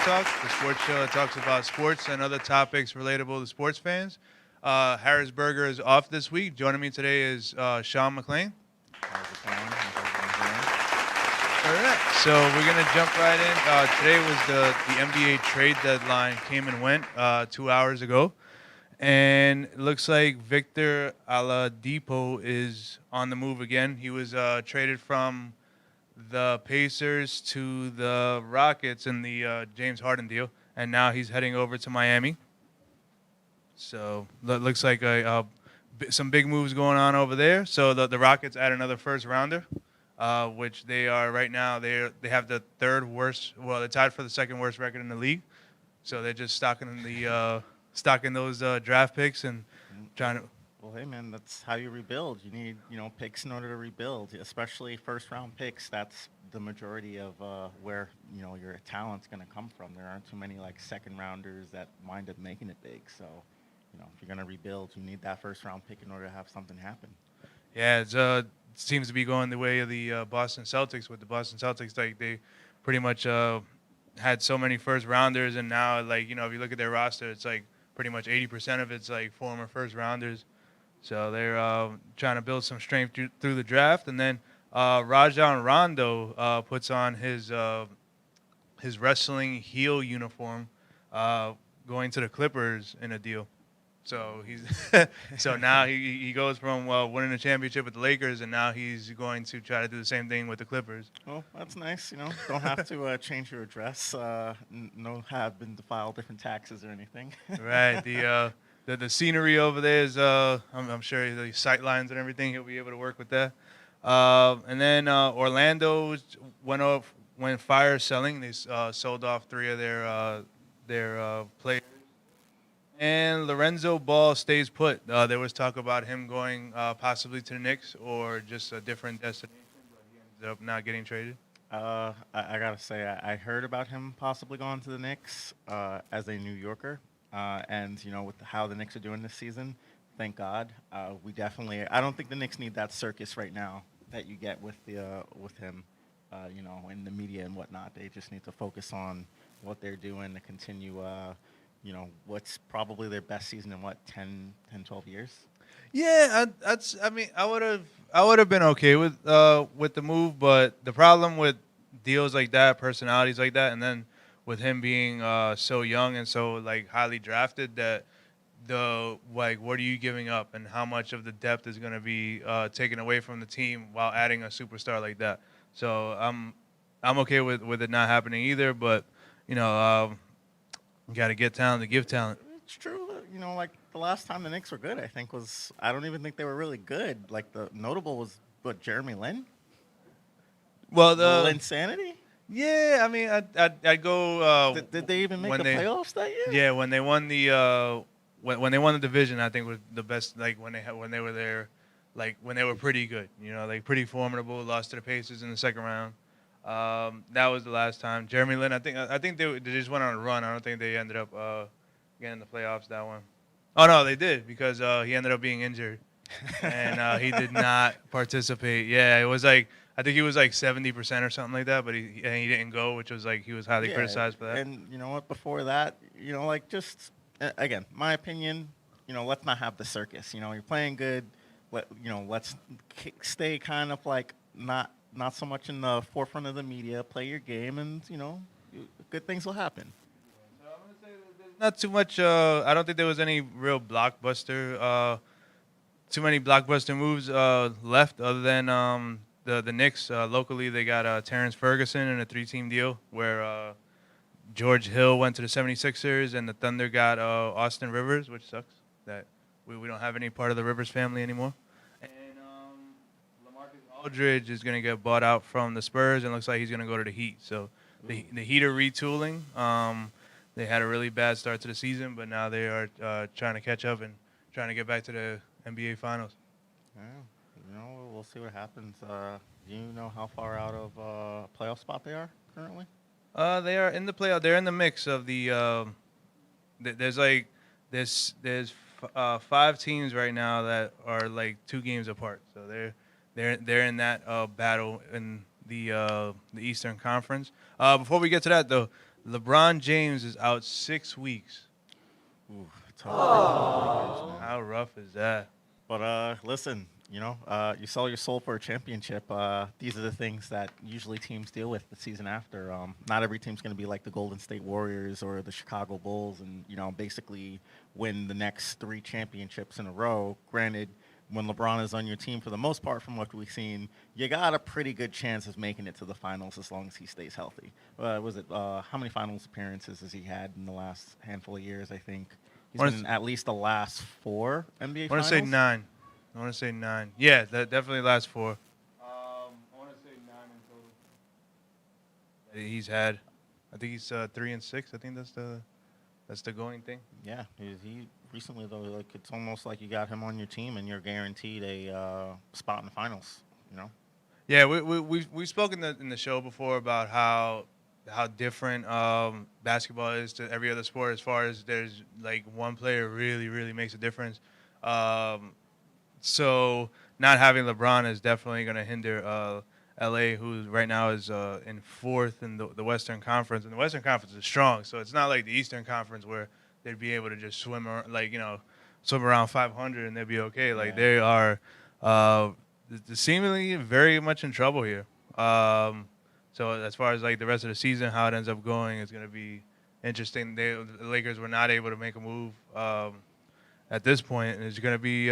Talk, the sports show that talks about sports and other topics relatable to sports fans. Harrisburger is off this week. Joining me today is Sean McLean. How's it going? How's All right, so we're gonna jump right in. Today was the NBA trade deadline came and went 2 hours ago, and it looks like Victor Oladipo is on the move again. He was traded from the Pacers to the Rockets in the James Harden deal, and now he's heading over to Miami. So looks like some big moves going on over there. So the Rockets add another first rounder, which they are right now. They have the third worst. Well, they're tied for the second worst record in the league. So they're just stocking those draft picks and trying to. Well, hey man, that's how you rebuild. You need picks in order to rebuild, especially first round picks. That's the majority of where your talent's going to come from. There aren't too many like second rounders that wind up making it big. So if you're going to rebuild, you need that first round pick in order to have something happen. Yeah, it seems to be going the way of the Boston Celtics. With the Boston Celtics, like they pretty much had so many first rounders, and now if you look at their roster, it's like pretty much 80% of it's like former first rounders. So they're trying to build some strength through the draft, and then Rajon Rondo puts on his wrestling heel uniform, going to the Clippers in a deal. So so now he goes from winning a championship with the Lakers, and now he's going to try to do the same thing with the Clippers. Well, that's nice. Don't have to change your address. No, have been to file different taxes or anything. Right. The scenery over there is I'm sure the sight lines and everything, he'll be able to work with that. And then Orlando went fire selling. They sold off three of their players. And Lorenzo Ball stays put. There was talk about him going possibly to the Knicks or just a different destination, but he ended up not getting traded. I gotta say, I heard about him possibly going to the Knicks as a New Yorker, and with how the Knicks are doing this season, thank God. We definitely. I don't think the Knicks need that circus right now that you get with him, in the media and whatnot. They just need to focus on what they're doing to continue. What's probably their best season in 10, 12 years. Yeah, I would have been okay with the move, but the problem with deals like that, personalities like that, and then with him being so young and so like highly drafted, that what are you giving up, and how much of the depth is going to be taken away from the team while adding a superstar like that? So I'm okay with it not happening either, but you got to get talent to give talent. It's true. Like the last time the Knicks were good, I don't even think they were really good. Like the notable was Jeremy Lin. Well, the insanity. Yeah, I mean, I'd go. Did they even make the playoffs that year? Yeah, when they won the when they won the division, I think was the best. Like when they were there, like when they were pretty good. Like pretty formidable. Lost to the Pacers in the second round. That was the last time. Jeremy Lin, I think they just went on a run. I don't think they ended up getting the playoffs that one. Oh no, they did, because he ended up being injured, and he did not participate. Yeah, it was like I think he was like 70% or something like that, but he didn't go, which was like he was highly criticized for that. And you know what? Before that, just again, my opinion, let's not have the circus. You're playing good. Let's stay kind of like not so much in the forefront of the media. Play your game, and good things will happen. So I'm gonna say there's not too much. I don't think there was any real blockbuster. Too many blockbuster moves left, other than the Knicks. Locally, they got Terrence Ferguson in a 3-team deal where George Hill went to the 76ers, and the Thunder got Austin Rivers, which sucks that we don't have any part of the Rivers family anymore. Aldridge is going to get bought out from the Spurs, and looks like he's going to go to the Heat. So the Heat are retooling. They had a really bad start to the season, but now they are trying to catch up and trying to get back to the NBA Finals. Yeah, we'll see what happens. Do you know how far out of playoff spot they are currently? They are in the playoff. They're in the mix of the. There's 5 teams right now that are like 2 games apart. So they're in that battle in the Eastern Conference. Before we get to that, though, LeBron James is out 6 weeks. Ooh, tough break for the Lakers, man. How rough is that? But listen, you sell your soul for a championship. These are the things that usually teams deal with the season after. Not every team's going to be like the Golden State Warriors or the Chicago Bulls, and basically win the next three championships in a row. Granted, when LeBron is on your team, for the most part, from what we've seen, you got a pretty good chance of making it to the finals as long as he stays healthy. How many finals appearances has he had in the last handful of years? I think he's I been in at least the last four NBA want to say finals. 9. I want to say 9. Yeah, that definitely lasts 4. I want to say 9 in total. That he's had. I think he's 3-6. I think that's the going thing. Yeah, he recently though, like it's almost like you got him on your team and you're guaranteed a spot in the finals. You know. Yeah, we've spoken in the show before about how different basketball is to every other sport as far as there's like one player really makes a difference. Um, so not having LeBron is definitely going to hinder LA, who right now is in fourth in the Western Conference, and the Western Conference is strong. So it's not like the Eastern Conference where they'd be able to just swim around 500 and they'd be okay. Like Yeah. they are uh, seemingly very much in trouble here. So as far as like the rest of the season, how it ends up going is going to be interesting. The Lakers were not able to make a move at this point, and it's going to be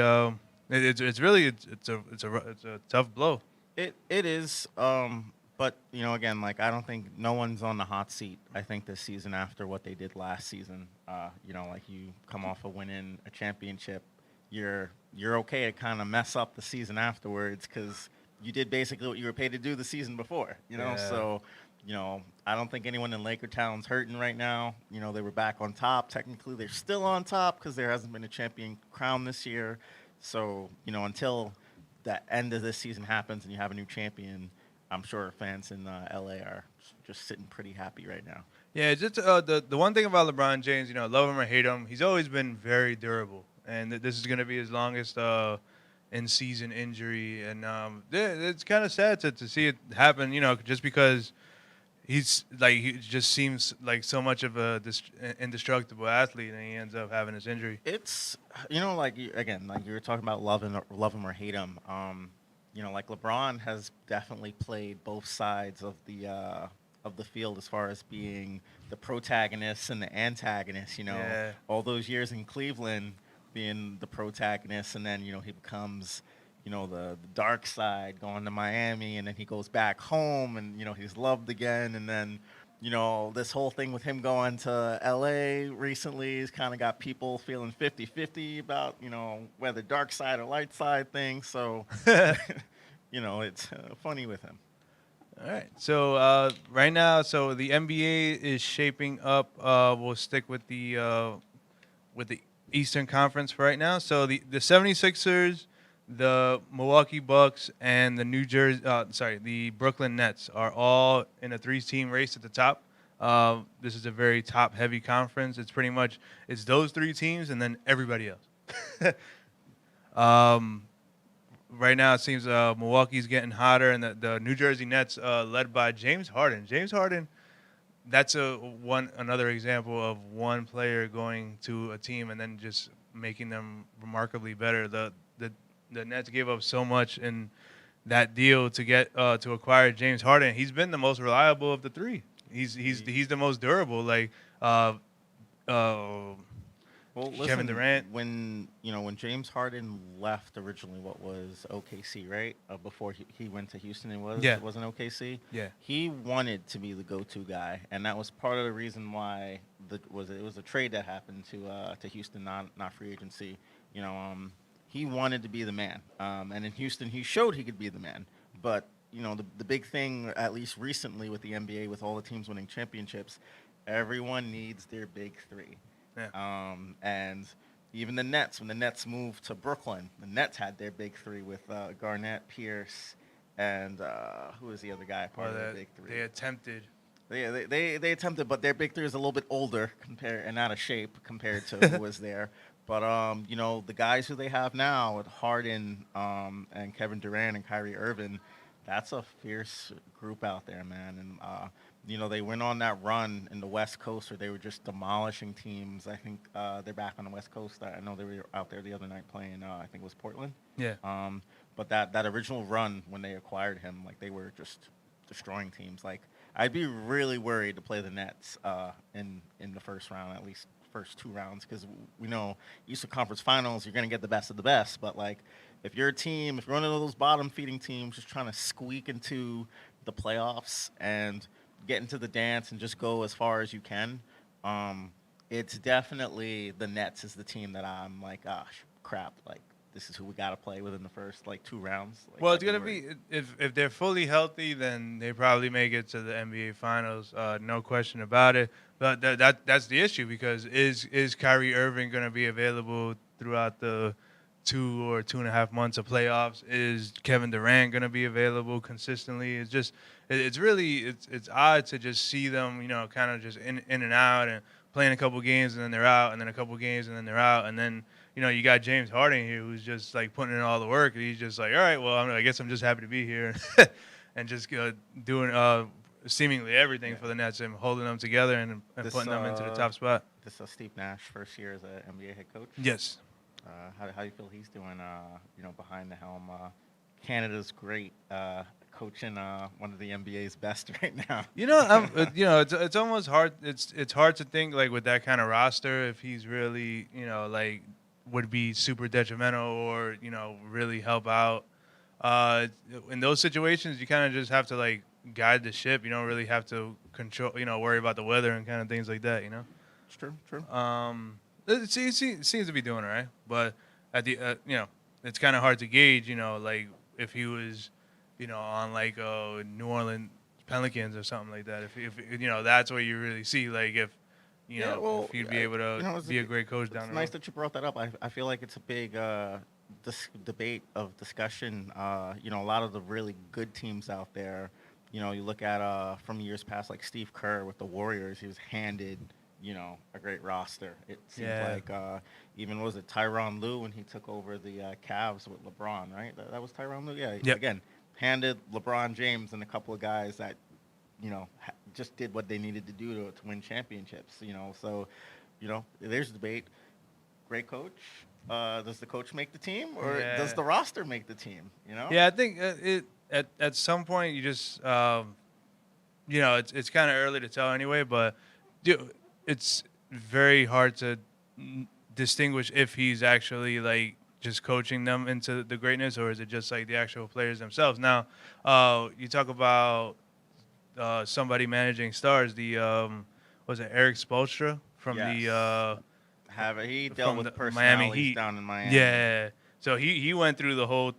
it's really it's a tough blow. It is, but again, like I don't think no one's on the hot seat. I think this season after what they did last season, like you come off of winning a championship, you're okay to kind of mess up the season afterwards because you did basically what you were paid to do the season before. Yeah. So I don't think anyone in Laker Town's hurting right now. They were back on top. Technically, they're still on top because there hasn't been a champion crowned this year. So until that end of this season happens and you have a new champion, I'm sure fans in LA are just sitting pretty happy right now. Yeah, just the one thing about LeBron James, love him or hate him, he's always been very durable, and this is going to be his longest in season injury, and it's kind of sad to see it happen, just because he just seems like so much of a indestructible athlete, and he ends up having this injury. It's again, like you were talking about love him or hate him. Like LeBron has definitely played both sides of the field as far as being the protagonist and the antagonist. Yeah. All those years in Cleveland being the protagonist, and then he becomes the dark side going to Miami, and then he goes back home, and he's loved again, and then this whole thing with him going to LA recently has kind of got people feeling 50-50 about, whether dark side or light side thing. So, it's funny with him. All right. So right now, so the NBA is shaping up. We'll stick with the Eastern Conference for right now. So the 76ers, the Milwaukee Bucks, and the Brooklyn Nets are all in a three-team race at the top. This is a very top-heavy conference. It's those three teams and then everybody else. um, right now, it seems Milwaukee's getting hotter, and the New Jersey Nets, led by James Harden. James Harden, that's another example of one player going to a team and then just making them remarkably better. The Nets gave up so much in that deal to acquire James Harden. He's been the most reliable of the three. He's the most durable. Like uh, Well, Kevin listen, Durant. when James Harden left originally, what was OKC, right? Before he went to Houston, Yeah. it wasn't OKC. Yeah. He wanted to be the go-to guy, and that was part of the reason why it was a trade that happened to Houston, not free agency. He wanted to be the man, and in Houston, he showed he could be the man. But the big thing, at least recently with the NBA, with all the teams winning championships, everyone needs their big three. Yeah. And even the Nets, when the Nets moved to Brooklyn, the Nets had their big three with Garnett, Pierce, and who was the other guy part of their big three? They attempted. They attempted, but their big three is a little bit older and out of shape compared to who was there. But the guys who they have now with Harden and Kevin Durant and Kyrie Irving, that's a fierce group out there, man. And They went on that run in the West Coast where they were just demolishing teams. I think they're back on the West Coast. I know they were out there the other night playing. I think it was Portland. Yeah. But that original run when they acquired him, like they were just destroying teams. Like I'd be really worried to play the Nets in the first round, at least first 2 rounds, because we know Eastern Conference Finals, you're gonna get the best of the best. But like if you're a team, if you're one of those bottom feeding teams, just trying to squeak into the playoffs and get into the dance and just go as far as you can, it's definitely the Nets is the team that I'm like, gosh, crap, like this is who we got to play within the first like 2 rounds. Like, Well, I'd it's gonna worried. be if they're fully healthy, then they probably make it to the NBA Finals, no question about it. But that's the issue because is Kyrie Irving gonna be available throughout the 2 or 2.5 months of playoffs? Is Kevin Durant gonna be available consistently? It's just it's really it's odd to just see them, kind of just in and out and playing a couple games and then they're out, and then a couple games and then they're out, and then you got James Harden here who's just like putting in all the work, and he's just like, all right, well, I guess I'm just happy to be here, and just doing seemingly everything Yeah. for the Nets and holding them together and This putting them into the top spot. this Steve Nash first year as an NBA head coach. Yes. How do you feel he's doing? Behind the helm. Canada's great coaching one of the NBA's best right now. It's almost hard. It's hard to think like with that kind of roster if he's really like would be super detrimental or really help out. In those situations, you kind of just have to like guide the ship. You don't really have to control, worry about the weather and kind of things like that. It's true. True. It seems to be doing all right, but at the it's kind of hard to gauge. Like if he was, on like New Orleans Pelicans or something like that. If that's what you really see. Like if if he'd be able to be a great coach down It's the nice road. that you brought that up. I feel like it's a big debate of discussion. A lot of the really good teams out there. You look at from years past, like Steve Kerr with the Warriors. He was handed, a great roster. It seems Yeah. like even was it Tyronn Lue when he took over the Cavs with LeBron, right? That was Tyronn Lue. Yeah. Yep. Again, handed LeBron James and a couple of guys that just did what they needed to do to win championships. So there's debate. Great coach. Does the coach make the team, or does Yeah. the roster make the team? Yeah, I think it at some point you just it's kind of early to tell anyway, but it's very hard to distinguish if he's actually like just coaching them into the greatness or is it just like the actual players themselves. Now, you talk about somebody managing stars. The was it Eric Spoelstra from Yes. the He dealt from with the Miami personalities Heat. down in Miami. Yeah. So he went through the whole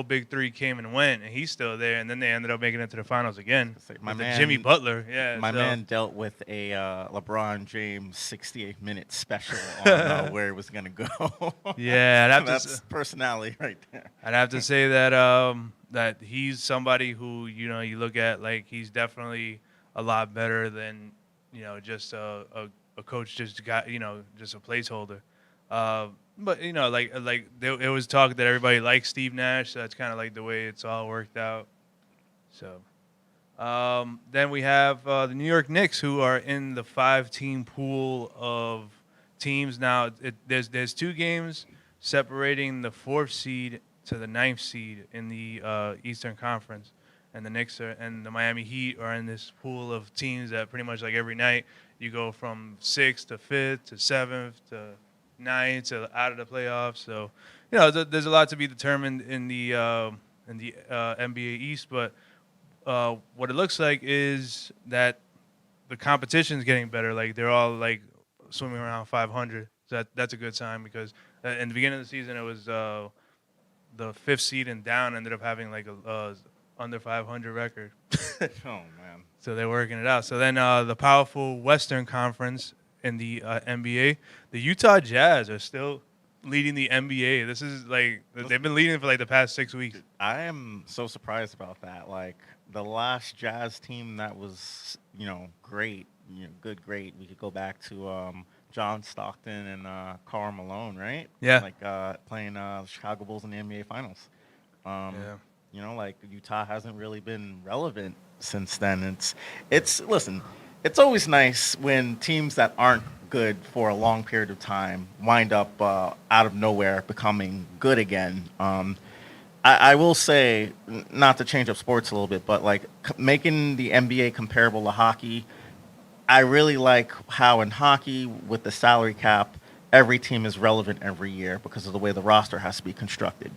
big three came and went, and he's still there. And then they ended up making it to the finals again Say, with the Jimmy Butler. Yeah, my so, man dealt with a LeBron James 68-minute special on where it was gonna go. Yeah, That's personality right there. I'd have to say that that he's somebody who you look at like he's definitely a lot better than just a coach just got just a placeholder. But it was talk that everybody likes Steve Nash. So that's kind of like the way it's all worked out. So then we have the New York Knicks, who are in the 5-team pool of teams now. There's 2 games separating the 4th seed to the 9th seed in the Eastern Conference, and the Knicks and the Miami Heat are in this pool of teams that pretty much like every night you go from 6th to 5th to 7th to 9th to out of the playoffs. So there's a lot to be determined in the NBA East, but what it looks like is that the competition is getting better. Like they're all like swimming around 500. So that's a good sign because in the beginning of the season it was the 5th seed and down ended up having like a under 500 record. Oh man. So they're working it out. So then the powerful Western Conference in the NBA, the Utah Jazz are still leading the NBA. This is like they've been leading for like the past 6 weeks. I am so surprised about that. Like the last Jazz team that was, great, great. We could go back to John Stockton and Karl Malone, right? Yeah. Like playing the Chicago Bulls in the NBA Finals. Yeah. Like Utah hasn't really been relevant since then. It's listen, it's always nice when teams that aren't good for a long period of time wind up out of nowhere becoming good again. I will say, not to change up sports a little bit, but like making the NBA comparable to hockey, I really like how in hockey with the salary cap, every team is relevant every year because of the way the roster has to be constructed.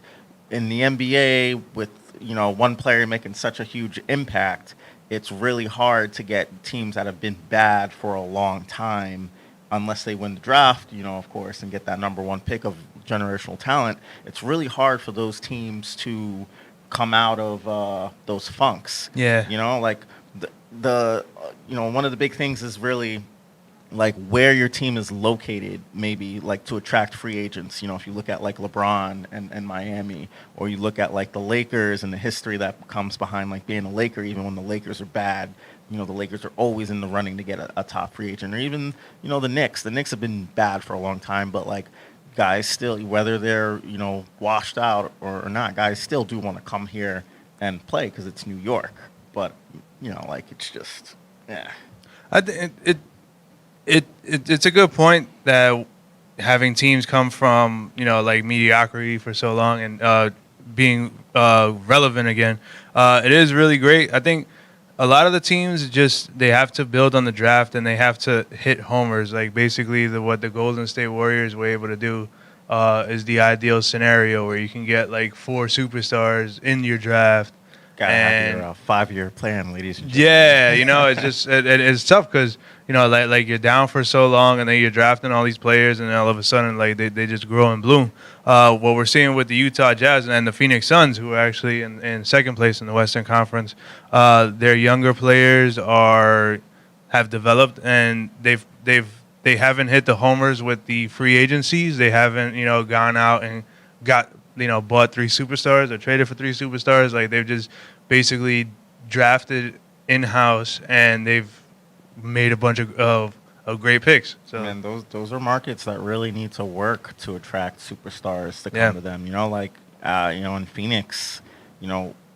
In the NBA, with one player making such a huge impact, it's really hard to get teams that have been bad for a long time, unless they win the draft, of course, and get that number one pick of generational talent. It's really hard for those teams to come out of those funks. Yeah. Like one of the big things is really like where your team is located, maybe like to attract free agents. If you look at like LeBron and Miami, or you look at like the Lakers and the history that comes behind like being a Laker, even when the Lakers are bad, the Lakers are always in the running to get a top free agent. Or even, the Knicks. The Knicks have been bad for a long time, but like guys still, whether they're, washed out or not, guys still do want to come here and play because it's New York. But, like it's just, yeah. I think it's a good point that having teams come from like mediocrity for so long and being relevant again, it is really great. I think a lot of the teams just they have to build on the draft and they have to hit homers. Like basically what the Golden State Warriors were able to do is the ideal scenario where you can get like four superstars in your draft Gotta have your and 5-year plan, ladies and yeah, gentlemen. it's just it's tough because like you're down for so long and then you're drafting all these players and then all of a sudden like they just grow and bloom. What we're seeing with the Utah Jazz and the Phoenix Suns, who are actually in second place in the Western Conference, their younger players have developed and they haven't hit the homers with the free agencies. They haven't gone out and got bought three superstars or traded for three superstars. Like they've just basically drafted in house and they've made a bunch of great picks. So Man, those are markets that really need to work to attract superstars to yeah, come to them. Like in Phoenix,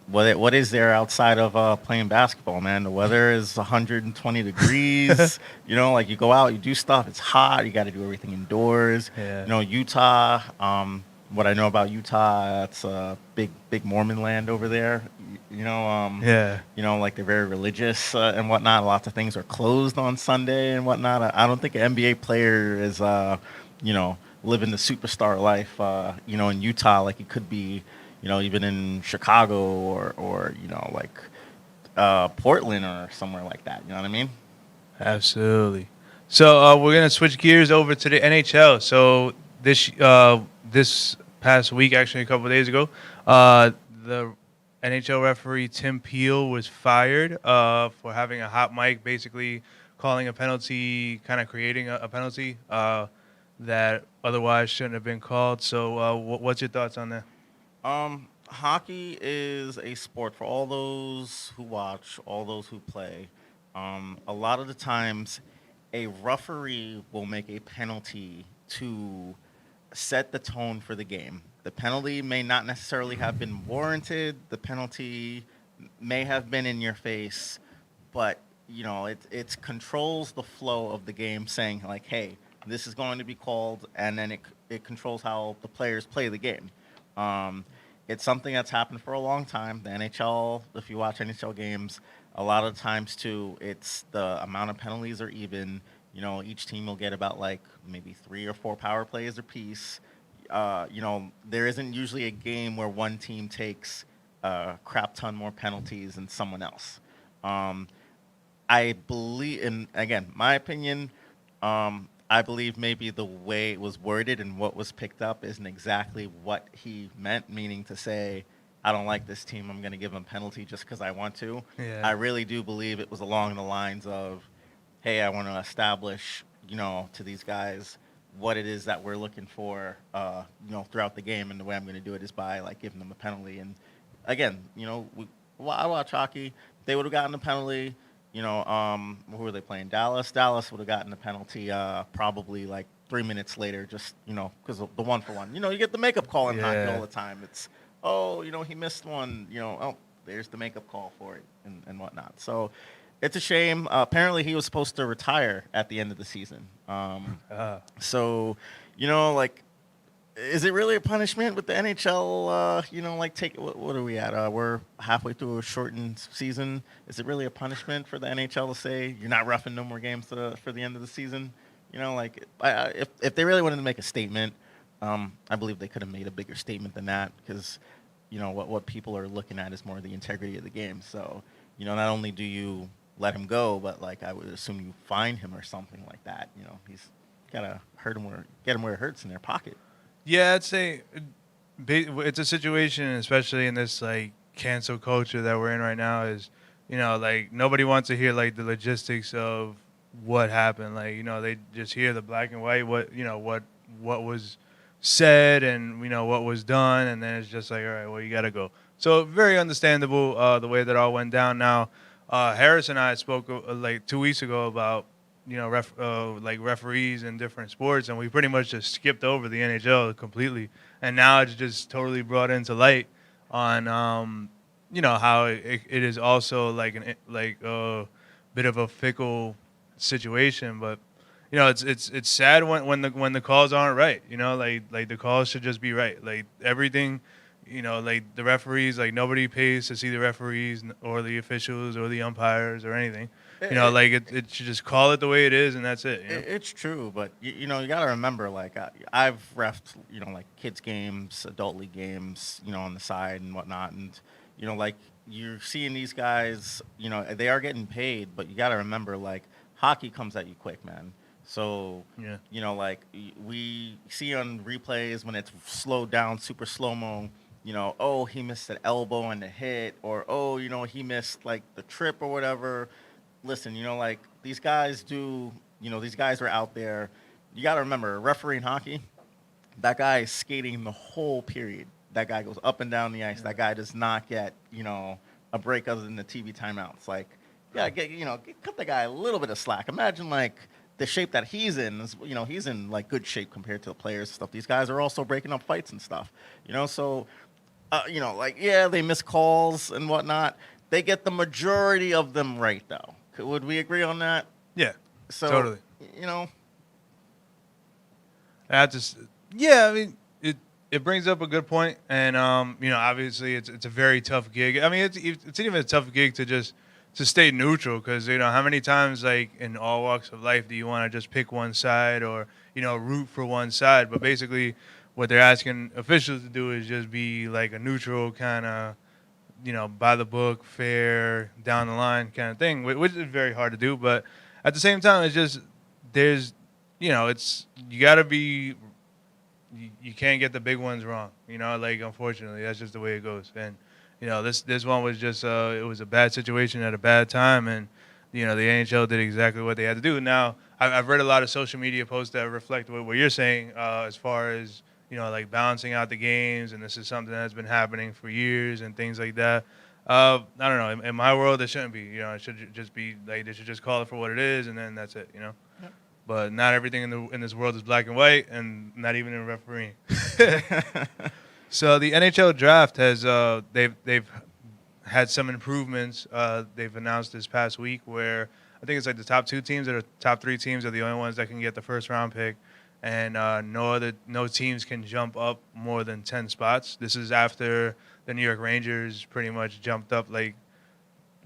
what is there outside of playing basketball, man? The weather is 120 degrees. Like you go out, you do stuff. It's hot. You got to do everything indoors. yeah, Utah. What I know about Utah, it's a big Mormon land over there. yeah. Like they're very religious and whatnot. Lots of things are closed on Sunday and whatnot. I don't think an NBA player is, living the superstar life, in Utah like it could be, even in Chicago or like Portland or somewhere like that. You know what I mean? Absolutely. So we're gonna switch gears over to the NHL. So this past week, actually a couple of days ago, the NHL referee Tim Peel was fired for having a hot mic, basically calling a penalty, kind of creating a penalty that otherwise shouldn't have been called. So what's your thoughts on that? Hockey is a sport for all those who watch, all those who play. A lot of the times, a referee will make a penalty to set the tone for the game. The penalty may not necessarily have been warranted. The penalty may have been in your face, but it controls the flow of the game, saying like, "Hey, this is going to be called," and then it controls how the players play the game. Um, it's something that's happened for a long time. The NHL, if you watch NHL games, a lot of times too, it's the amount of penalties are even. Each team will get about like maybe 3 or 4 power plays apiece. There isn't usually a game where one team takes a crap ton more penalties than someone else. Um, I believe, and again, my opinion, I believe maybe the way it was worded and what was picked up isn't exactly what he meant, meaning to say, I don't like this team, I'm going to give them a penalty just because I want to. I Yeah. really do believe it was along the lines of, hey, I want to establish, to these guys what it is that we're looking for, throughout the game, and the way I'm going to do it is by like giving them a penalty. And again, I watch hockey. They would have gotten a penalty. Who were they playing? Dallas. Dallas would have gotten a penalty probably like 3 minutes later, just because of the one for one. You get the makeup call in hockey all Yeah. the time. It's oh, he missed one. Oh. there's the makeup call for it and whatnot. So it's a shame. Apparently, he was supposed to retire at the end of the season. So, like, is it really a punishment with the NHL? Like, take what are we at? We're halfway through a shortened season. Is it really a punishment for the NHL to say you're not roughing no more games for the end of the season? Like, if they really wanted to make a statement, I believe they could have made a bigger statement than that because, what people are looking at is more the integrity of the game. So, not only do you let him go, but like I would assume you fine him or something like that. He's gotta get him where it hurts in their pocket. Yeah, I'd say it's a situation, especially in this like cancel culture that we're in right now. Is like nobody wants to hear like the logistics of what happened. Like they just hear the black and white, what was said and what was done, and then it's just like, all right, well, you got to go. So very understandable the way that all went down. Now, Harris and I spoke like 2 weeks ago about like referees in different sports, and we pretty much just skipped over the NHL completely, and now it's just totally brought into light on how it is also like like a bit of a fickle situation, but it's sad when the calls aren't right. Like the calls should just be right. Like everything, like the referees, like nobody pays to see the referees or the officials or the umpires or anything. Like it should just call it the way it is, and that's it. It's true, but you got to remember, like I've refed, like kids games, adult league games, on the side and whatnot, and like you're seeing these guys, they are getting paid, but you got to remember, like hockey comes at you quick, man. So Yeah. like we see on replays when it's slowed down, super slow mo. Oh, he missed an elbow on the hit, or oh, he missed like the trip or whatever. Listen, like these guys do, these guys are out there. You got to remember, refereeing hockey, that guy is skating the whole period. That guy goes up and down the ice. That guy does not get, a break other than the TV timeouts. Like, yeah, cut the guy a little bit of slack. Imagine like the shape that he's in. He's in like good shape compared to the players and stuff. These guys are also breaking up fights and stuff. So, like yeah, they miss calls and whatnot. They get the majority of them right though. Would we agree on that? Yeah. So, Totally. you know, I just yeah, I mean it brings up a good point, and obviously it's a very tough gig. I mean it's even a tough gig to stay neutral because how many times like in all walks of life do you want to just pick one side or root for one side, but basically what they're asking officials to do is just be like a neutral kind of by the book, fair, down the line kind of thing, which is very hard to do. But at the same time, it's just there's it's you got to be you can't get the big ones wrong. Like unfortunately, that's just the way it goes. And this one was just it was a bad situation at a bad time, and the NHL did exactly what they had to do. Now I've read a lot of social media posts that reflect what you're saying as far as like balancing out the games, and this is something that's been happening for years and things like that. I don't know. In my world, it shouldn't be. It should just be like they should just call it for what it is, and then that's it. Yep. But not everything in this world is black and white, and not even in refereeing. So the NHL draft has they've had some improvements. They've announced this past week where I think it's like the top two teams or top three teams are the only ones that can get the first round pick, and no teams can jump up more than 10 spots. This is after the New York Rangers pretty much jumped up like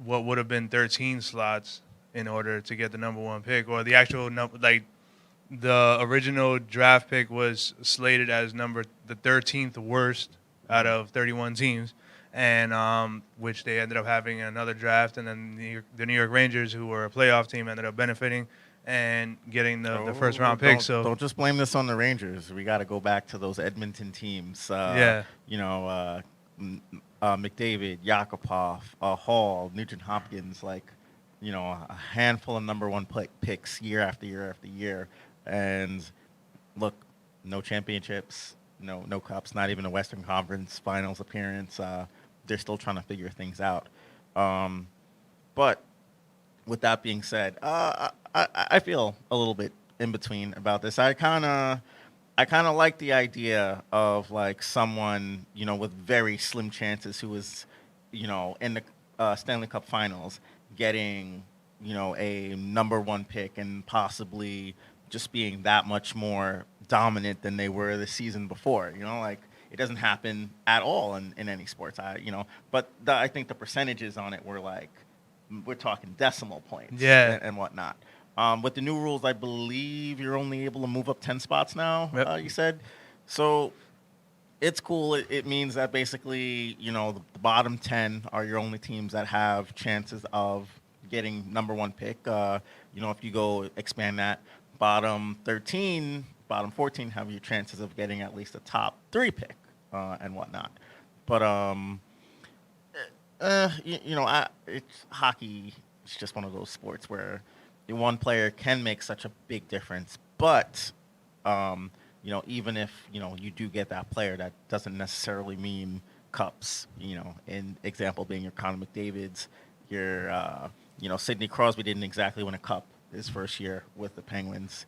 what would have been 13 slots in order to get the number one pick, or the actual number like the original draft pick was slated as the 13th worst out of 31 teams, and which they ended up having another draft, and then the New York Rangers, who were a playoff team, ended up benefiting and getting the first round pick. So don't just blame this on the Rangers. We got to go back to those Edmonton teams. Yeah. McDavid, Yakupov, Hall, Nugent Hopkins, like a handful of number one picks year after year after year. And look, no championships, no cups, not even a Western Conference Finals appearance. They're still trying to figure things out. But with that being said, I feel a little bit in between about this. I kind of like the idea of like someone with very slim chances who is in the Stanley Cup Finals, getting a number one pick and possibly just being that much more dominant than they were the season before. Like it doesn't happen at all in any sports. But I think the percentages on it were like we're talking decimal points Yeah. and whatnot. With the new rules, I believe you're only able to move up 10 spots now. Yep. You said so it's cool. It means that basically, the bottom 10 are your only teams that have chances of getting number one pick. If you go expand that, bottom 13, bottom 14 have your chances of getting at least a top three pick and whatnot. But, it's hockey. It's just one of those sports where the one player can make such a big difference. But even if you do get that player, that doesn't necessarily mean cups. In example being your Connor McDavid's, your Sidney Crosby didn't exactly win a cup his first year with the Penguins.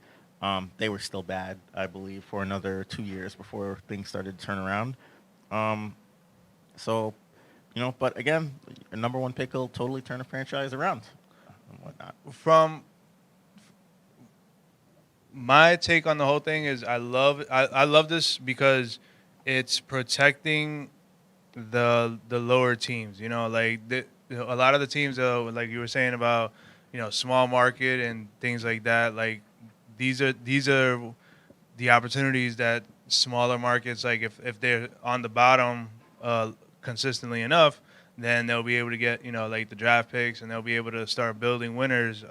They were still bad, I believe, for another 2 years before things started to turn around. Um, so, but again, a number one pick will totally turn a franchise around and whatnot. From my take on the whole thing is I love this because it's protecting the lower teams. Like a lot of the teams, like you were saying about small market and things like that. Like these are the opportunities that smaller markets, like if they're on the bottom consistently enough, then they'll be able to get like the draft picks, and they'll be able to start building winners.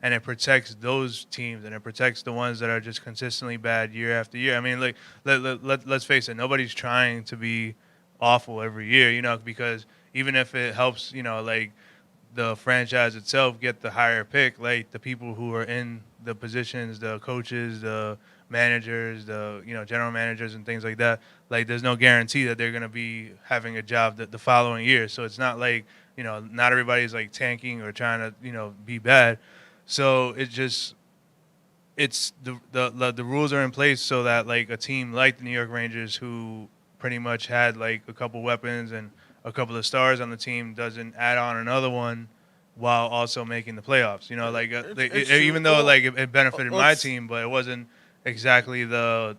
And it protects those teams, and it protects the ones that are just consistently bad year after year. I mean, like let's face it, nobody's trying to be awful every year, because even if it helps, like the franchise itself get the higher pick, like the people who are in the positions, the coaches, the managers, the general managers and things like that. Like there's no guarantee that they're gonna be having a job the following year. So it's not like not everybody's like tanking or trying to be bad. So it's the rules are in place so that like a team like the New York Rangers, who pretty much had like a couple weapons and a couple of stars on the team, doesn't add on another one while also making the playoffs. Like It's true. even though like it benefited my Let's team, but it wasn't exactly the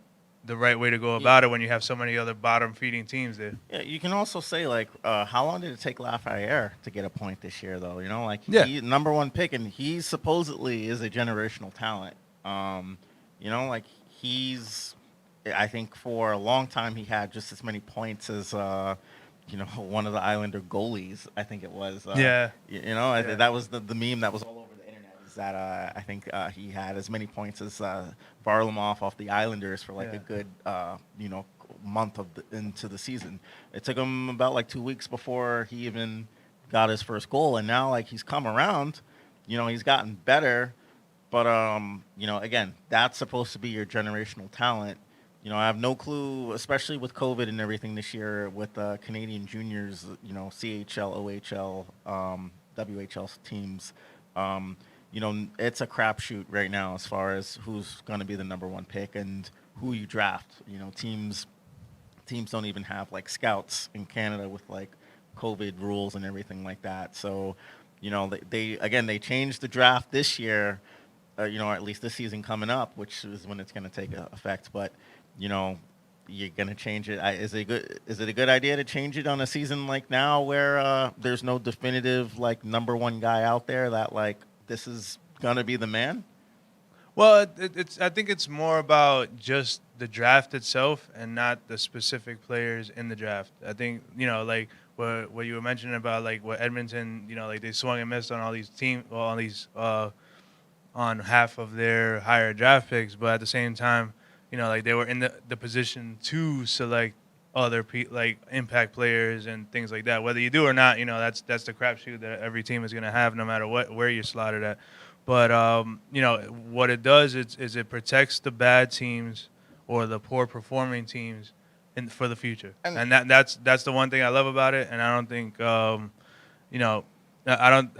right way to go Yeah, about it when you have so many other bottom feeding teams there. yeah, you can also say like, how long did it take Lafayette to get a point this year, though? Like Yeah. he number one pick, and he supposedly is a generational talent. Like he's, I think for a long time he had just as many points as one of the Islander goalies. I think it was. Yeah. Yeah. That was the meme that was all over the internet. Is that I think he had as many points as Varlamov off the Islanders for like Yeah. a good month into the season. It took him about like 2 weeks before he even got his first goal, and now like he's come around. He's gotten better, but again, that's supposed to be your generational talent. I have no clue, especially with COVID and everything this year with Canadian juniors, CHL, OHL, WHL teams. It's a crapshoot right now as far as who's going to be the number one pick and who you draft. Teams don't even have like scouts in Canada with like COVID rules and everything like that. So, they changed the draft this year, or at least this season coming up, which is when it's going to take effect. But you know, you're going to change it. Is it good? Is it a good idea to change it on a season like now where there's no definitive like number one guy out there that like this is going to be the man? Well, it's I think it's more about just the draft itself and not the specific players in the draft. I think like what you were mentioning about like what Edmonton, like they swung and missed on all these on these on half of their higher draft picks, but at the same time, like they were in the position to select other like impact players and things like that. Whether you do or not, that's the crapshoot that every team is going to have, no matter where you're slotted at. But what it does is it protects the bad teams or the poor performing teams for the future, And and that's the one thing I love about it. And I don't think you know I don't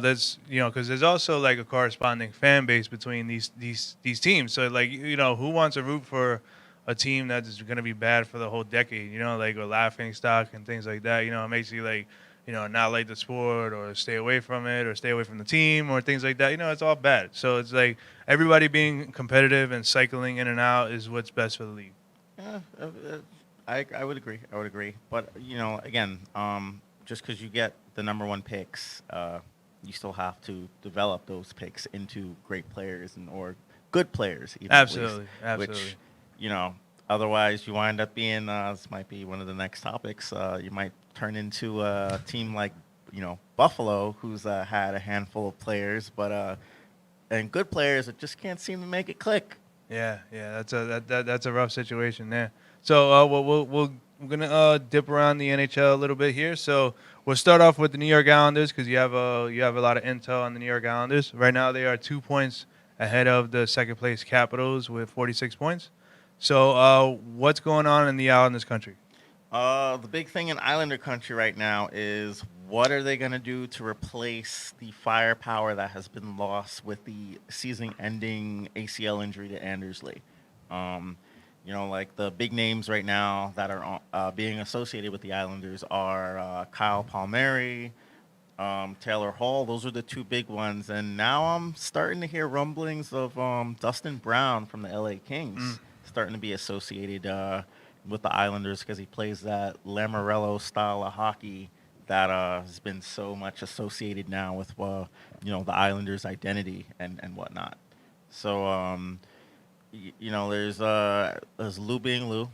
there's because there's also like a corresponding fan base between these teams. So like who wants to root for a team that's going to be bad for the whole decade. Like a laughing stock and things like that. It makes you like not like the sport or stay away from it or stay away from the team or things like that. It's all bad. So it's like everybody being competitive and cycling in and out is what's best for the league. Yeah, I would agree. I would agree. But again, just because you get the number one picks, you still have to develop those picks into great players or good players, even at least. Absolutely, absolutely. Which, you know, otherwise you wind up being. This might be one of the next topics. You might turn into a team like Buffalo, who's had a handful of players, but and good players that just can't seem to make it click. Yeah, that's a rough situation there. So we're gonna dip around the NHL a little bit here. So we'll start off with the New York Islanders because you have a lot of intel on the New York Islanders. Right now they are 2 points ahead of the second place Capitals with 46 points. So what's going on in the Islanders country? The big thing in Islander country right now is what are they going to do to replace the firepower that has been lost with the season-ending ACL injury to Anders Lee? Um, like the big names right now that are being associated with the Islanders are Kyle Palmieri, Taylor Hall. Those are the two big ones. And now I'm starting to hear rumblings of Dustin Brown from the LA Kings starting to be associated with the Islanders because he plays that Lamoriello style of hockey that has been so much associated now with the Islanders' identity and whatnot. So there's Lou being Lou,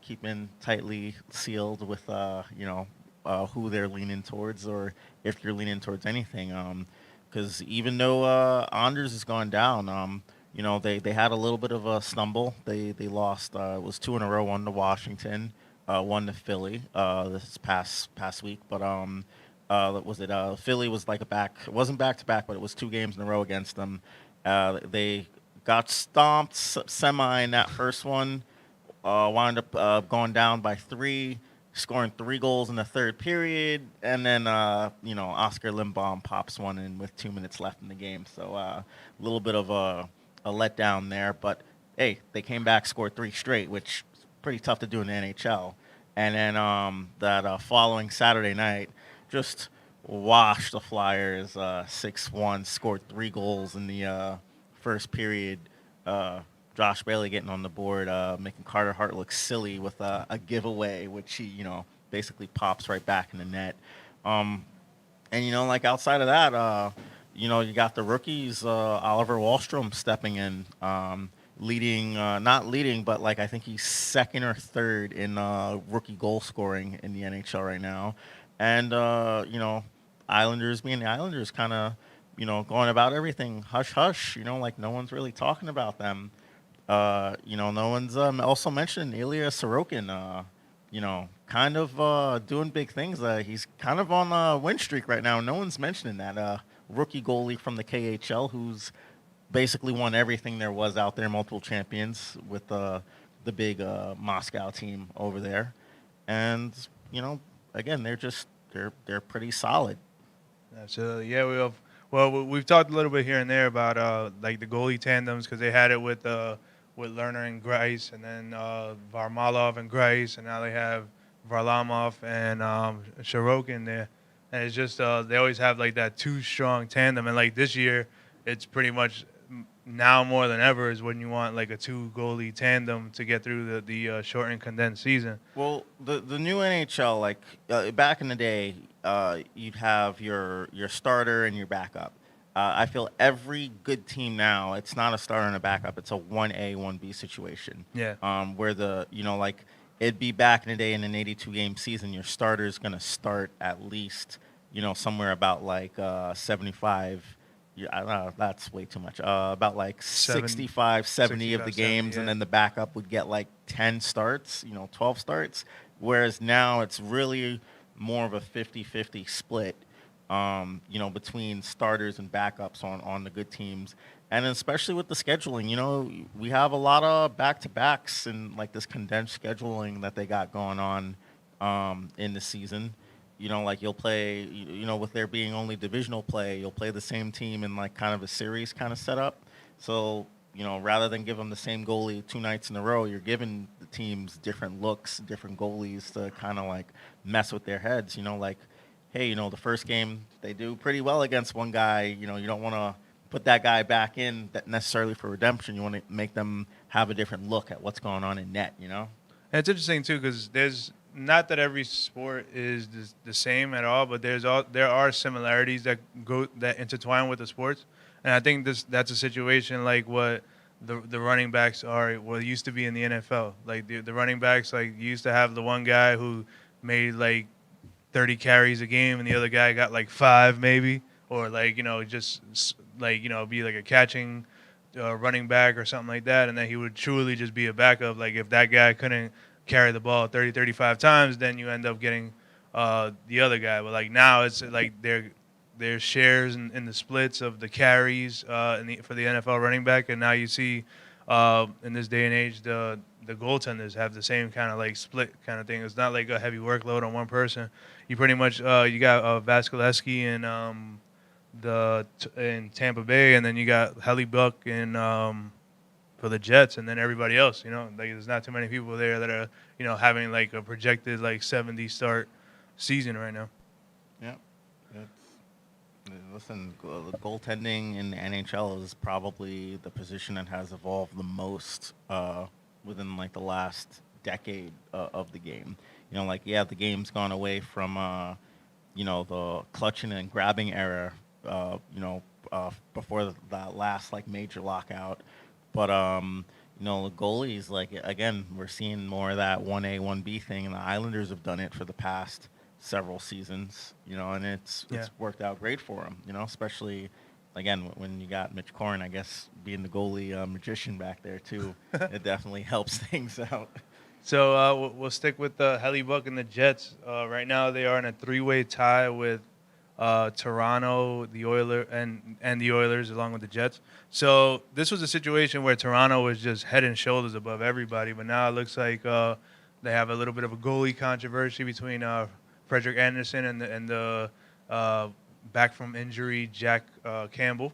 keeping tightly sealed with who they're leaning towards, or if you're leaning towards anything. Because even though Anders has gone down, they had a little bit of a stumble. They lost. It was two in a row. One to Washington, one to Philly this past week. But was it Philly was like a back. It wasn't back to back, but it was 2 games in a row against them. They got stomped semi in that first one. Wound up going down by 3, scoring 3 goals in the third period, and then Oscar Lindbaum pops one in with 2 minutes left in the game. So a little bit of a letdown there, but hey, they came back, scored 3 straight, which is pretty tough to do in the NHL. And then that following Saturday night, just washed the Flyers 6-1, scored 3 goals in the first period. Josh Bailey getting on the board, making Carter Hart look silly with a giveaway, which he basically pops right back in the net. And like outside of that, you got the rookies, Oliver Wahlstrom stepping in, leading, not leading, but like I think he's second or third in rookie goal scoring in the NHL right now. And Islanders being the Islanders, kind of going about everything hush hush. Like no one's really talking about them. No one's also mentioned Ilya Sorokin. Kind of doing big things. He's kind of on a win streak right now. No one's mentioning that. Rookie goalie from the KHL who's basically won everything there was out there, multiple champions with the big Moscow team over there. And, again, they're pretty solid. Absolutely, yeah. We've talked a little bit here and there about like the goalie tandems because they had it with Lerner and Grice, and then Varlamov and Grice, and now they have Varlamov and Sorokin there. And it's just they always have like that 2 strong tandem, and like this year, it's pretty much now more than ever is when you want like a 2 goalie tandem to get through the short and condensed season. Well, the new NHL, like back in the day, you'd have your starter and your backup. I feel every good team now, it's not a starter and a backup; it's a 1A, 1B situation. Yeah. Where like it'd be back in the day in an 82-game season, your starter's gonna start at least somewhere about like 75. Yeah, I don't know, that's way too much. About like 65, 70 of the 65, 70, games, yeah. and then the backup would get like 10 starts, 12 starts. Whereas now it's really more of a 50-50 split, between starters and backups on the good teams. And especially with the scheduling, we have a lot of back-to-backs and like this condensed scheduling that they got going on in the season. Like you'll play, with there being only divisional play, you'll play the same team in like kind of a series kind of setup. So, rather than give them the same goalie 2 nights in a row, you're giving the teams different looks, different goalies to kind of like mess with their heads. Like, hey, the first game they do pretty well against one guy. You don't want to put that guy back in that necessarily for redemption. You want to make them have a different look at what's going on in net. And it's interesting too because there's not that every sport is the same at all, but there are similarities that intertwine with the sports, and I think that's a situation like what the running backs are what used to be in the NFL. Like the running backs, like you used to have the one guy who made like 30 carries a game, and the other guy got like five maybe, or like just like be like a catching running back or something like that, and then he would truly just be a backup. Like if that guy couldn't carry the ball 30, 35 times, then you end up getting the other guy. But like now, it's like there's shares in the splits of the carries for the NFL running back, and now you see in this day and age the goaltenders have the same kind of like split kind of thing. It's not like a heavy workload on one person. You pretty much you got Vasilevsky and in Tampa Bay, and then you got Hellebuck in for the Jets, and then everybody else. Like there's not too many people there that are having like a projected like 70 start season right now. Yeah. Listen, goaltending in the NHL is probably the position that has evolved the most within like the last decade of the game. The game's gone away from the clutching and grabbing era before that last like major lockout. But the goalies, like again, we're seeing more of that 1A 1B thing, and the Islanders have done it for the past several seasons. And it's worked out great for them. Especially again when you got Mitch Korn, I guess being the goalie magician back there too, it definitely helps things out. So we'll stick with the Hellebuck and the Jets. Right now, they are in a three-way tie with Toronto, the Oilers, and the Oilers, along with the Jets. So this was a situation where Toronto was just head and shoulders above everybody, but now it looks like they have a little bit of a goalie controversy between Frederick Anderson and the back from injury Jack Campbell.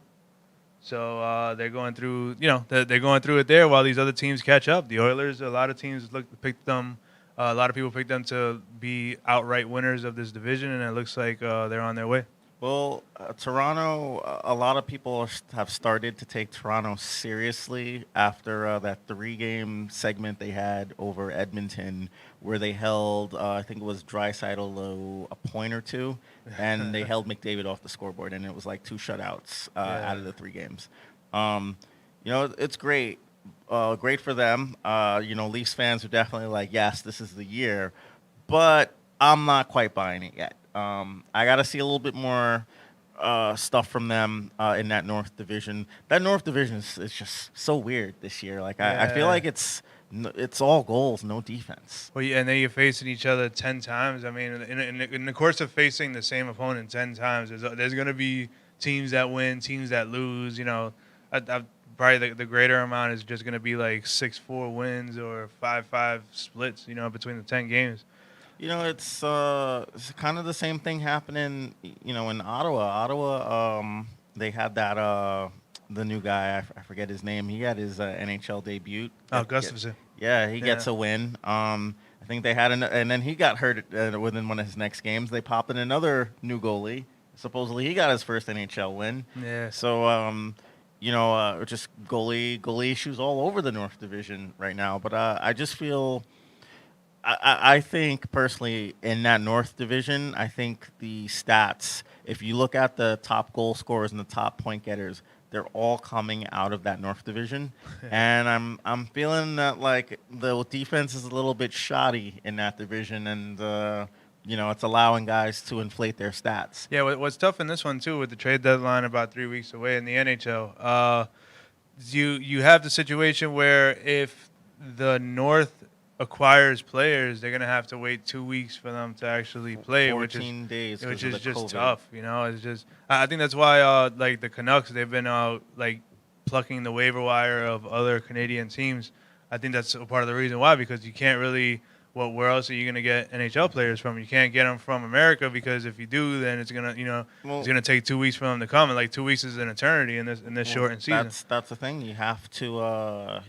So they're going through, they're going through it there while these other teams catch up. The Oilers, a lot of teams picked them. A lot of people picked them to be outright winners of this division, and it looks like they're on their way. Well, Toronto, a lot of people have started to take Toronto seriously after that 3-game segment they had over Edmonton, where they held, I think it was Draisaitl a point or two, and they held McDavid off the scoreboard, and it was like 2 shutouts out of the 3 games. It's great. Great for them. Leafs fans are definitely like, yes, this is the year, but I'm not quite buying it yet. I got to see a little bit more stuff from them in that North Division. That North Division is just so weird this year. Like I feel like it's all goals, no defense. Well, yeah, and then you're facing each other 10 times. I mean, in the course of facing the same opponent 10 times, there's going to be teams that win, teams that lose. Probably the greater amount is just going to be like 6-4 wins or 5-5 splits, between the 10 games. It's kind of the same thing happening, in Ottawa. Ottawa, they had that the new guy, I forget his name. He had his NHL debut. Oh, Gustafsson. Yeah, he gets a win. I think they had and then he got hurt within one of his next games. They popped in another new goalie. Supposedly he got his first NHL win. Yeah. So just goalie issues all over the North Division right now. But I just feel. I think personally in that North Division, I think the stats, if you look at the top goal scorers and the top point getters, they're all coming out of that North Division. And I'm feeling that like the defense is a little bit shoddy in that division, and it's allowing guys to inflate their stats. Yeah, what's tough in this one too, with the trade deadline about 3 weeks away in the NHL, you have the situation where if the North acquires players, they're gonna have to wait 2 weeks for them to actually play, 14 days, which is just COVID. tough. It's just I think that's why like the Canucks, they've been like plucking the waiver wire of other Canadian teams. I think that's a part of the reason why, because you can't really well, where else are you going to get NHL players from? You can't get them from America because if you do, then it's gonna, it's Well, gonna take 2 weeks for them to come, and like 2 weeks is an eternity in this well, shortened season. that's the thing. You have to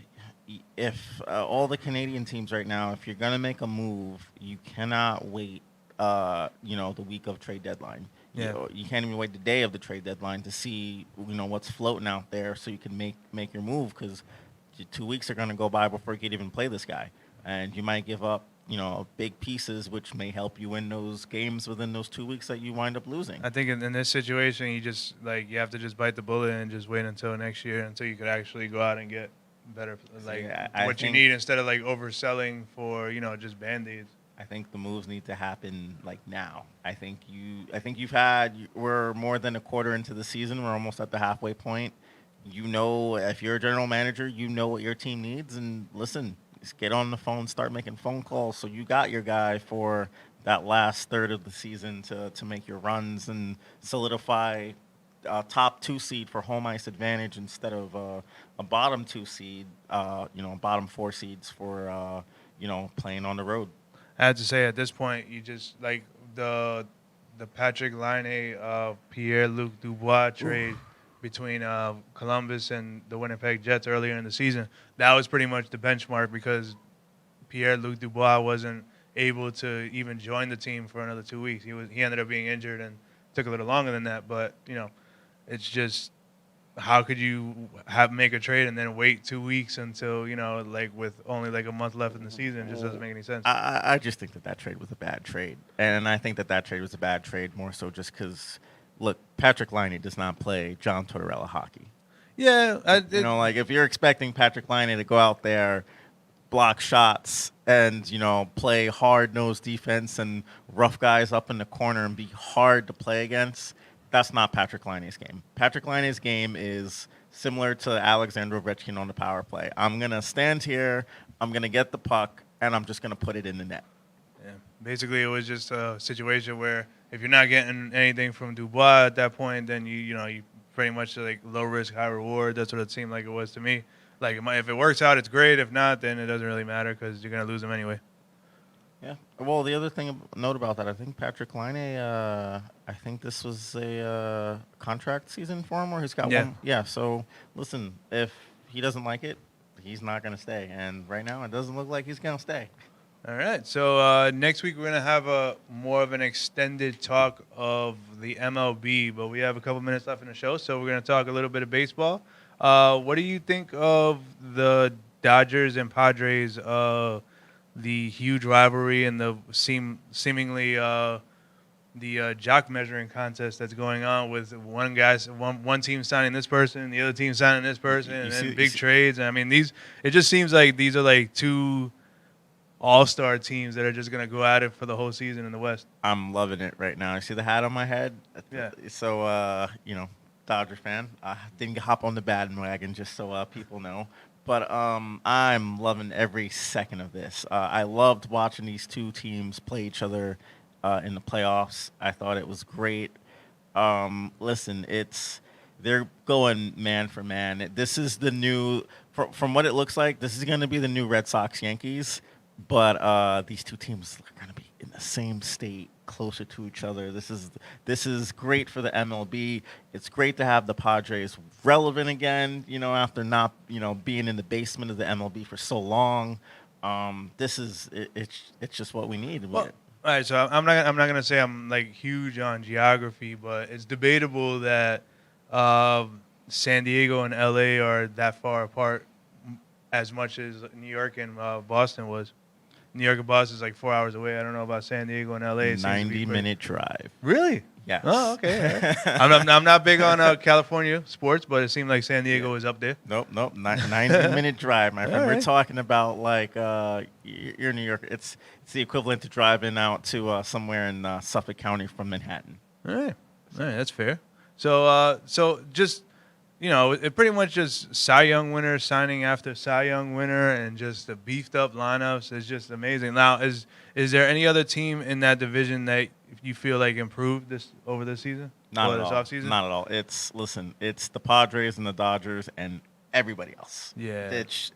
if all the Canadian teams right now, if you're gonna make a move, you cannot wait. The week of trade deadline. Yeah, You can't even wait the day of the trade deadline to see what's floating out there, so you can make your move because 2 weeks are gonna go by before you can even play this guy, and you might give up big pieces, which may help you win those games within those 2 weeks that you wind up losing. I think in this situation, you just you have to just bite the bullet and just wait until next year until you could actually go out and get better So, like yeah, I what you think need instead of like overselling for just band-aids. I think the moves need to happen like now. I think we're more than a quarter into the season. We're almost at the halfway point. If you're a general manager, you know what your team needs, and listen, just get on the phone, start making phone calls. So you got your guy for that last third of the season to make your runs and solidify top 2 seed for home ice advantage instead of a bottom 2 seed, bottom 4 seeds for playing on the road. I had to say at this point, you just like the Patrick Laine, Pierre-Luc Dubois trade between Columbus and the Winnipeg Jets earlier in the season. That was pretty much the benchmark because Pierre-Luc Dubois wasn't able to even join the team for another 2 weeks. He ended up being injured and took a little longer than that. But it's just how could you make a trade and then wait 2 weeks until with only like a month left in the season? It just doesn't make any sense. I just think that trade was a bad trade, and I think that trade was a bad trade more so just because, look, Patrick Laine does not play John Tortorella hockey. Yeah, Like if you're expecting Patrick Laine to go out there, block shots, and play hard-nosed defense and rough guys up in the corner and be hard to play against, that's not Patrick Laine's game. Patrick Laine's game is similar to Alexander Ovechkin on the power play. I'm going to stand here, I'm going to get the puck, and I'm just going to put it in the net. Yeah. Basically, it was just a situation where if you're not getting anything from Dubois at that point, then you pretty much like low risk, high reward. That's what it seemed like it was to me. Like if it works out, it's great. If not, then it doesn't really matter because you're gonna lose him anyway. Yeah. Well, the other thing note about that, I think Patrick Laine, I think this was a contract season for him where he's got one. Yeah. So listen, if he doesn't like it, he's not going to stay. And right now, it doesn't look like he's going to stay. All right. So next week we're gonna have a more of an extended talk of the MLB, but we have a couple minutes left in the show, so we're gonna talk a little bit of baseball. What do you think of the Dodgers and Padres? The huge rivalry and the seemingly the jock measuring contest that's going on with one team signing this person, the other team signing this person, and then big trades. And I mean, it just seems like these are like two all-star teams that are just gonna go at it for the whole season in the West. I'm loving it right now. You see the hat on my head? Yeah. So Dodger fan. I didn't hop on the bandwagon just so people know. But I'm loving every second of this. I loved watching these two teams play each other in the playoffs. I thought it was great. Listen, they're going man for man. This is the new, from what it looks like, this is going to be the new Red Sox Yankees. But these two teams are going to be in the same state, closer to each other. This is great for the MLB. It's great to have the Padres relevant again, after not, being in the basement of the MLB for so long. It's just what we need. Well, all right, so I'm not gonna say I'm like huge on geography, but it's debatable that San Diego and LA are that far apart as much as New York and Boston was. New York and Boston is like 4 hours away. I don't know about San Diego and LA. 90-minute drive. Really? Yes. Oh, okay. I'm not big on California sports, but it seemed like San Diego was up there. Nope. 90-minute drive, my friend. All right. We're talking about like you're in New York. It's the equivalent to driving out to somewhere in Suffolk County from Manhattan. All right, that's fair. So just it pretty much just Cy Young winner signing after Cy Young winner, and just the beefed up lineups is just amazing. Now, is there any other team in that division that you feel like improved over this season? Not at this all. offseason? Not at all. It's the Padres and the Dodgers and everybody else. Yeah. It's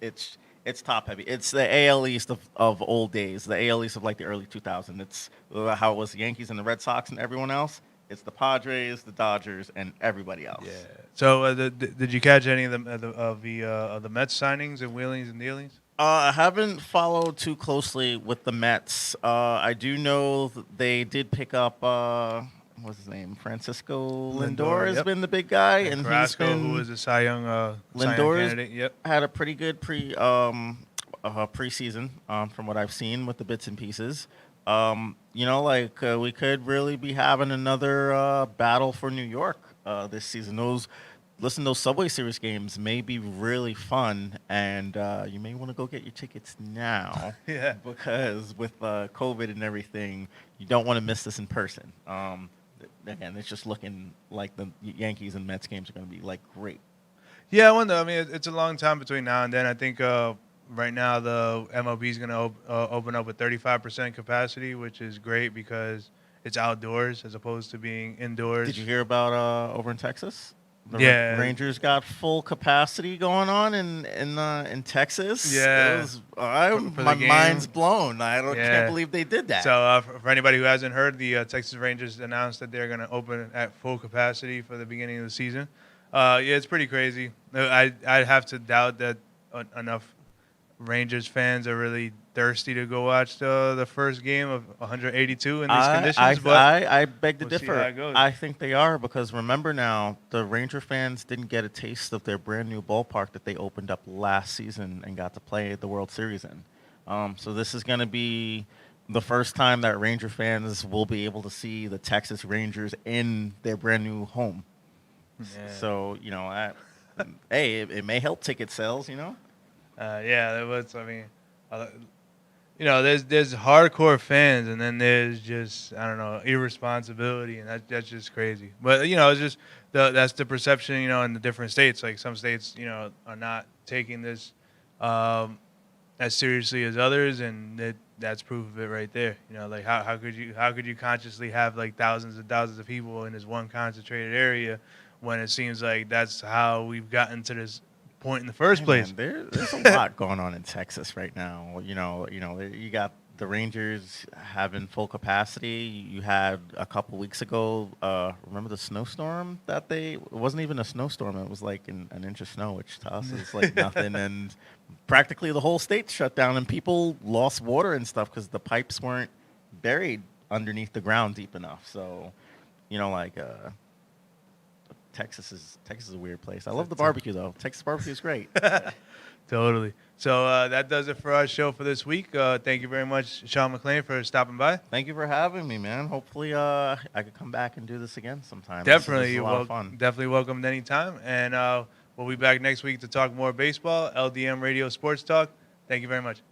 It's top heavy. It's the AL East of old days, the AL East of like the early 2000s. It's how it was the Yankees and the Red Sox and everyone else. It's the Padres, the Dodgers, and everybody else. Yeah. So did you catch any of the Mets signings and wheelings and dealings? I haven't followed too closely with the Mets. I do know they did pick up what's his name, Francisco Lindor has Yep. been the big guy, and he's Carrasco, been who was a Cy Young Lindor's candidate. Yep. had a pretty good preseason from what I've seen with the bits and pieces. We could really be having another battle for New York this season. Those Subway Series games may be really fun, and you may want to go get your tickets now. Yeah. Because with COVID and everything, you don't want to miss this in person. Again, it's just looking like the Yankees and Mets games are going to be like great. Yeah, I wonder. I mean, it's a long time between now and then. I think right now the MLB is going to open up with 35% capacity, which is great because it's outdoors as opposed to being indoors. Did you hear about over in Texas? Yeah. Rangers got full capacity going on in Texas. Yeah. For My the game. mind's blown. Yeah. Can't believe they did that. So for anybody who hasn't heard, the Texas Rangers announced that they're going to open at full capacity for the beginning of the season. Yeah, it's pretty crazy. I'd have to doubt that enough Rangers fans are really thirsty to go watch the first game of 182 in these conditions. But I beg to we'll see differ. how it goes. I think they are, because remember now, the Ranger fans didn't get a taste of their brand new ballpark that they opened up last season and got to play the World Series in. So this is going to be the first time that Ranger fans will be able to see the Texas Rangers in their brand new home. Yeah. So, hey, it may help ticket sales, Yeah, that was. I mean, there's hardcore fans, and then there's just irresponsibility, and that's just crazy. But it's just that's the perception, in the different states. Like some states, are not taking this as seriously as others, and that's proof of it right there. Like how could you consciously have like thousands and thousands of people in this one concentrated area when it seems like that's how we've gotten to this point in the first place. Man, there's a lot going on in Texas right now. You got the Rangers having full capacity. You had a couple weeks ago, remember the snowstorm it wasn't even a snowstorm. It was like an inch of snow, which to us is like nothing. And practically the whole state shut down, and people lost water and stuff because the pipes weren't buried underneath the ground deep enough. So, Texas is a weird place. I love the barbecue, though. Texas barbecue is great. Totally. So that does it for our show for this week. Thank you very much, Sean McClain, for stopping by. Thank you for having me, man. Hopefully I could come back and do this again sometime. Definitely. This is a lot of fun. Definitely welcomed anytime. And we'll be back next week to talk more baseball, LDM Radio Sports Talk. Thank you very much.